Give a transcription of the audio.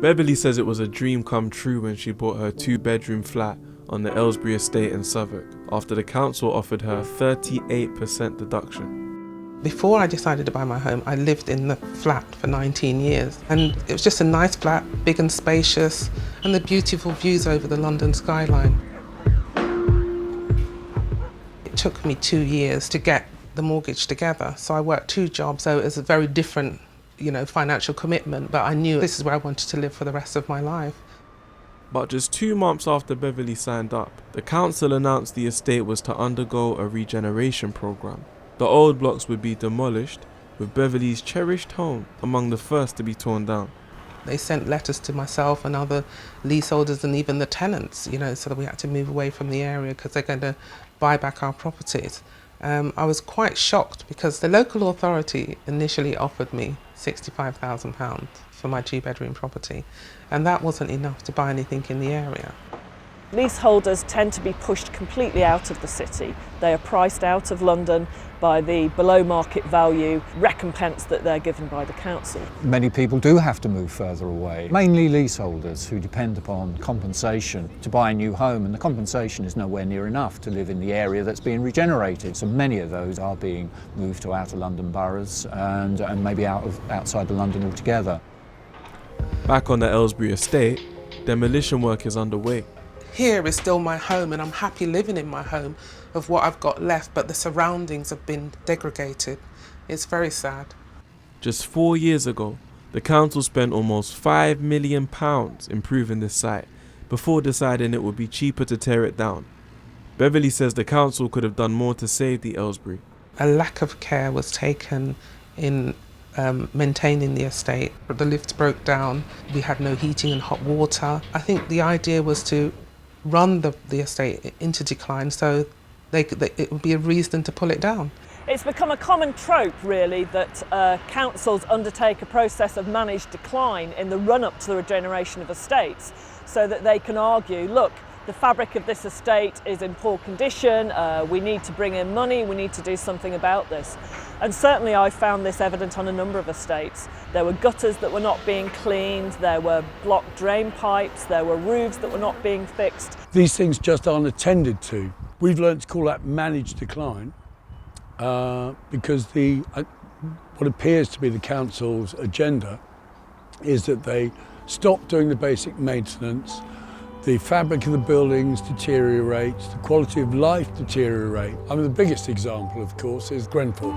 Beverly says it was a dream come true when she bought her 2-bedroom flat on the Aylesbury estate in Southwark after the council offered her a 38% deduction. Before I decided to buy my home, I lived in the flat for 19 years, and it was just a nice flat, big and spacious, and the beautiful views over the London skyline. It took me 2 years to get the mortgage together, so I worked 2 jobs, so it was a very different, financial commitment, but I knew this is where I wanted to live for the rest of my life. But just 2 months after Beverly signed up, the council announced the estate was to undergo a regeneration program. The old blocks would be demolished, with Beverly's cherished home among the first to be torn down. They sent letters to myself and other leaseholders and even the tenants, so that we had to move away from the area because they're going to buy back our properties. I was quite shocked because the local authority initially offered me £65,000 for my 2-bedroom property, and that wasn't enough to buy anything in the area. Leaseholders tend to be pushed completely out of the city. They are priced out of London by the below market value recompense that they're given by the council. Many people do have to move further away, mainly leaseholders who depend upon compensation to buy a new home, and the compensation is nowhere near enough to live in the area that's being regenerated. So many of those are being moved to outer London boroughs and maybe outside of London altogether. Back on the Aylesbury estate, demolition work is underway. Here is still my home, and I'm happy living in my home of what I've got left, but the surroundings have been degraded. It's very sad. Just 4 years ago, the council spent almost £5 million improving this site before deciding it would be cheaper to tear it down. Beverly says the council could have done more to save the Aylesbury. A lack of care was taken in maintaining the estate. The lifts broke down, we had no heating and hot water. I think the idea was to run the estate into decline so it would be a reason to pull it down. It's become a common trope, really, that councils undertake a process of managed decline in the run-up to the regeneration of estates so that they can argue, look, the fabric of this estate is in poor condition, we need to bring in money, we need to do something about this. And certainly I found this evident on a number of estates. There were gutters that were not being cleaned, there were blocked drain pipes, there were roofs that were not being fixed. These things just aren't attended to. We've learned to call that managed decline because what appears to be the council's agenda is that they stop doing the basic maintenance, the fabric of the buildings deteriorates, the quality of life deteriorates. I mean, the biggest example, of course, is Grenfell.